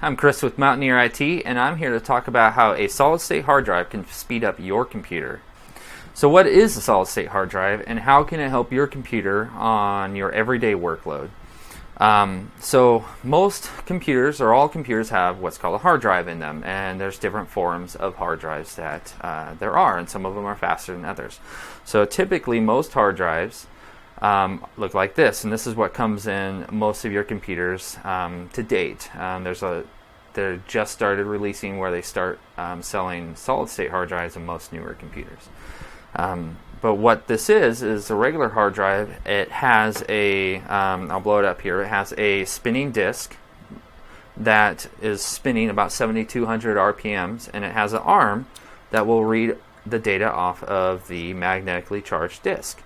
I'm Chris with Mountaineer IT, and I'm here to talk about how a solid-state hard drive can speed up your computer. So what is a solid-state hard drive, and how can it help your computer on your everyday workload? So most computers, or all computers, have what's called a hard drive in them, and there's different forms of hard drives that there are, and some of them are faster than others. So typically most hard drives look like this, and this is what comes in most of your computers to date. They're just started releasing where they start selling solid-state hard drives in most newer computers. But what this is a regular hard drive. It has a, I'll blow it up here, it has a spinning disk that is spinning about 7,200 RPMs, and it has an arm that will read the data off of the magnetically charged disk.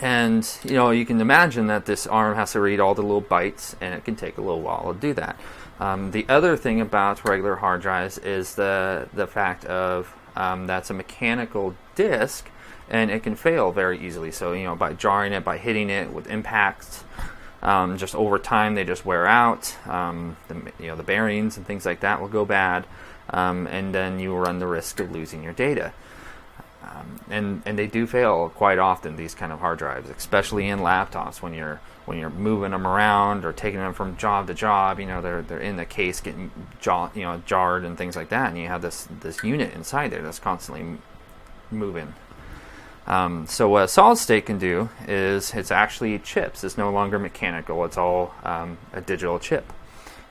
And you can imagine that this arm has to read all the little bytes, and it can take a little while to do that. The other thing about regular hard drives is the fact of that's a mechanical disk, and it can fail very easily. So by jarring it, by hitting it with impacts, just over time they just wear out. The bearings and things like that will go bad, and then you run the risk of losing your data. And they do fail quite often, these kind of hard drives, especially in laptops when you're moving them around or taking them from job to job. They're in the case getting jarred and things like that, and you have this unit inside there that's constantly moving. So what a solid state can do is it's actually chips. It's no longer mechanical. It's all a digital chip,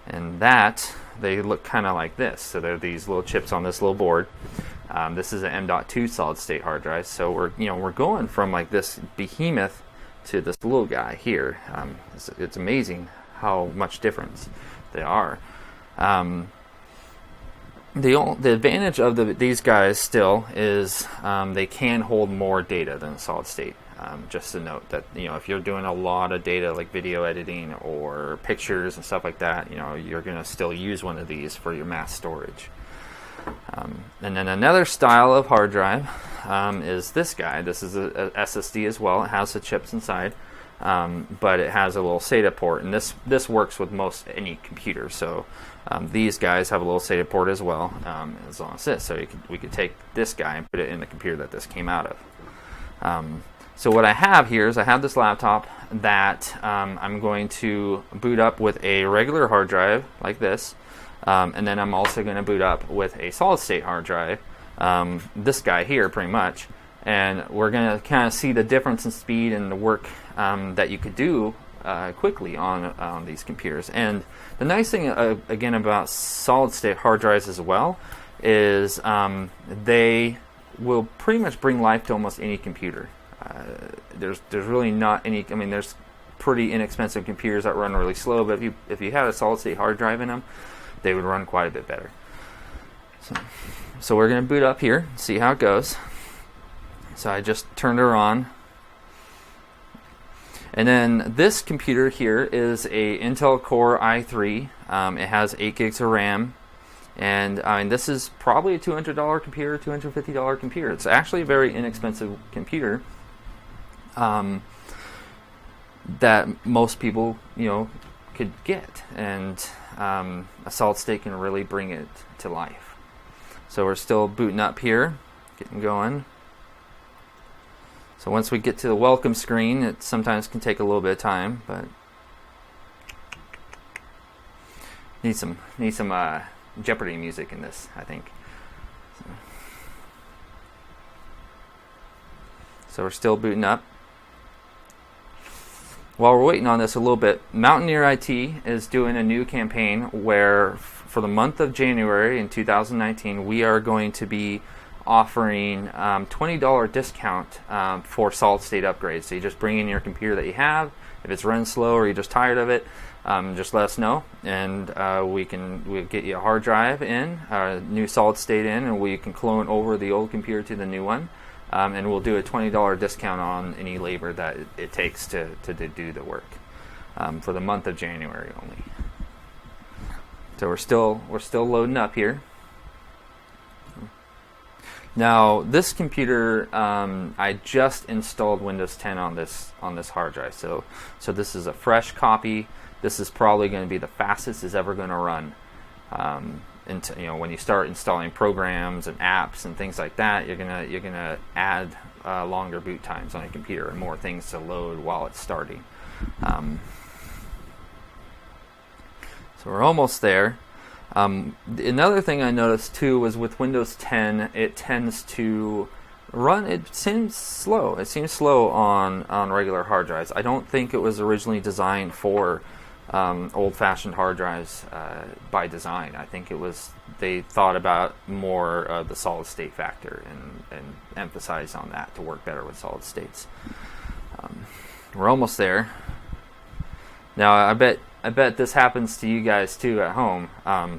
and that they look kind of like this. So they're these little chips on this little board. This is an M.2 solid-state hard drive, so we're going from like this behemoth to this little guy here. It's amazing how much difference they are. The advantage of these guys still is they can hold more data than a solid-state. Just to note that if you're doing a lot of data like video editing or pictures and stuff like that, you're going to still use one of these for your mass storage. And then another style of hard drive is this guy. This is a SSD as well. It has the chips inside, but it has a little SATA port, and this works with most any computer. So these guys have a little SATA port as well, as long as this. So we could take this guy and put it in the computer that this came out of. So what I have here is I have this laptop that I'm going to boot up with a regular hard drive like this. And then I'm also going to boot up with a solid-state hard drive, this guy here pretty much, and we're going to kind of see the difference in speed and the work that you could do quickly on these computers. And the nice thing again about solid-state hard drives as well is they will pretty much bring life to almost any computer. There's really not any. I mean, there's pretty inexpensive computers that run really slow, but if you had a solid-state hard drive in them, they would run quite a bit better. So we're going to boot up here, see how it goes. So I just turned her on. And then this computer here is a Intel Core i3. It has 8 gigs of RAM. And this is probably a $200 computer, $250 computer. It's actually a very inexpensive computer that most people, could get. And a solid state can really bring it to life. So we're still booting up here, getting going. So once we get to the welcome screen, it sometimes can take a little bit of time, but need some Jeopardy music in this, I think. So we're still booting up. While we're waiting on this a little bit, Mountaineer IT is doing a new campaign where for the month of January in 2019, we are going to be offering $20 discount for solid-state upgrades. So you just bring in your computer that you have. If it's running slow or you're just tired of it, just let us know, and we'll get you a hard drive in, a new solid-state in, and we can clone over the old computer to the new one. And we'll do a $20 discount on any labor that it takes to do the work for the month of January only. So we're still loading up here. Now this computer, I just installed Windows 10 on this hard drive. So this is a fresh copy. this is probably going to be the fastest it's ever going to run. Into, when you start installing programs and apps and things like that, you're gonna add longer boot times on a computer and more things to load while it's starting. So we're almost there. Another thing I noticed too was with Windows 10, it tends to run. It seems slow. It seems slow on regular hard drives. I don't think it was originally designed for old-fashioned hard drives by design. I think they thought about more the solid-state factor and emphasized on that to work better with solid states. We're almost there. Now I bet this happens to you guys too at home,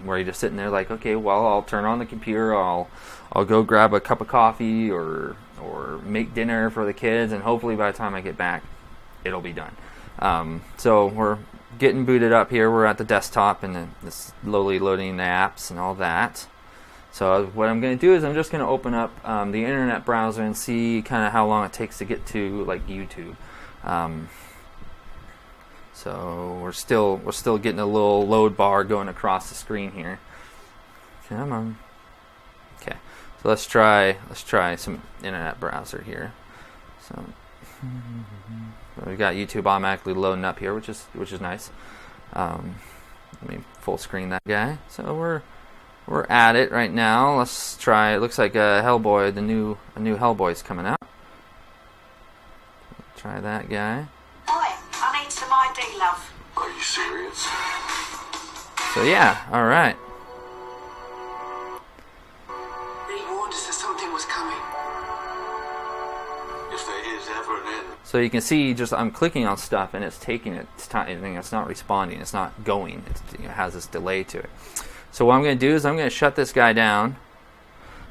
where you're just sitting there like, okay, well, I'll turn on the computer, I'll go grab a cup of coffee or make dinner for the kids, and hopefully by the time I get back, it'll be done. So we're getting booted up here. We're at the desktop and it's slowly loading the apps and all that. So what I'm going to do is I'm just going to open up the internet browser and see kind of how long it takes to get to like YouTube. So we're still getting a little load bar going across the screen here. Come on. Okay. So let's try some internet browser here. So we got YouTube automatically loading up here, which is nice. Let me full screen that guy. So we're at it right now. Let's try. It looks like Hellboy, a new Hellboy's coming out. Try that guy. I need some ID, love. Are you serious? So yeah, all right. He warned us that something was coming. If there is ever an end. So you can see, I'm clicking on stuff and it's taking its time. It's not responding. It's not going. It has this delay to it. So what I'm going to do is I'm going to shut this guy down.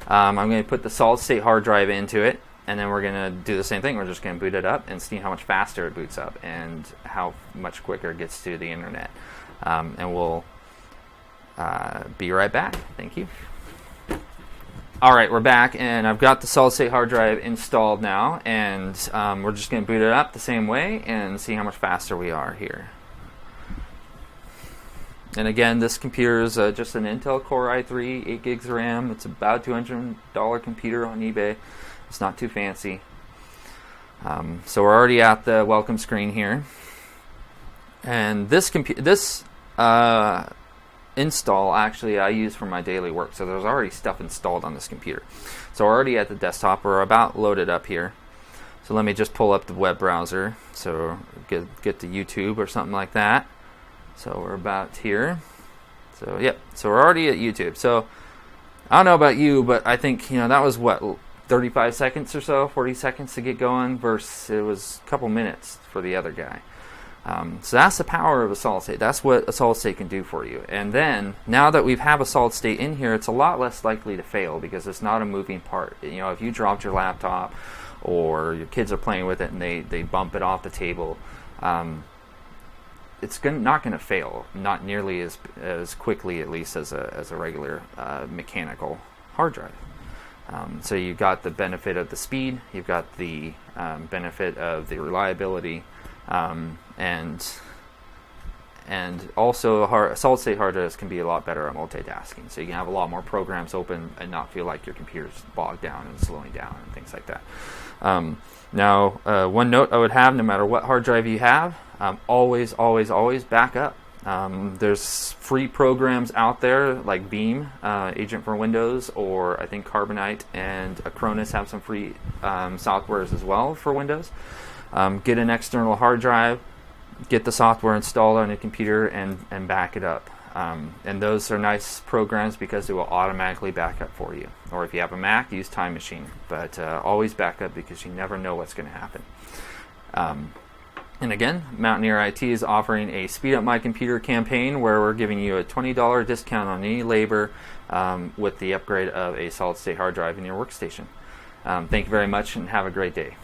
I'm going to put the solid state hard drive into it. And then we're going to do the same thing. We're just going to boot it up and see how much faster it boots up and how much quicker it gets to the internet. And we'll be right back. Thank you. All right, we're back, and I've got the solid-state hard drive installed now, and we're just going to boot it up the same way and see how much faster we are here. And again, this computer is just an Intel Core i3, 8 gigs of RAM. It's about $200 computer on eBay. It's not too fancy. So we're already at the welcome screen here. And this install actually I use for my daily work. So there's already stuff installed on this computer. So we're already at the desktop. We're about loaded up here. So let me just pull up the web browser. So get to YouTube or something like that. So we're about here. So yep. So we're already at YouTube. So I don't know about you, but I think that was what, 35 seconds or so, 40 seconds to get going, versus it was a couple minutes for the other guy. So that's the power of a solid state. That's what a solid state can do for you. And then now that we have a solid state in here, it's a lot less likely to fail because it's not a moving part. If you dropped your laptop or your kids are playing with it and they bump it off the table, it's not going to fail, not nearly as quickly, at least, as a regular mechanical hard drive. So you've got the benefit of the speed, you've got the benefit of the reliability, and also a solid-state hard drives can be a lot better at multitasking. So you can have a lot more programs open and not feel like your computer's bogged down and slowing down and things like that. Now, one note I would have, no matter what hard drive you have, always back up. There's free programs out there like Beam, Agent for Windows, or I think Carbonite and Acronis have some free softwares as well for Windows. Get an external hard drive, get the software installed on your computer, and back it up. And those are nice programs because it will automatically back up for you. Or if you have a Mac, use Time Machine. But always back up because you never know what's going to happen. And again, Mountaineer IT is offering a Speed Up My Computer campaign where we're giving you a $20 discount on any labor with the upgrade of a solid-state hard drive in your workstation. Thank you very much and have a great day.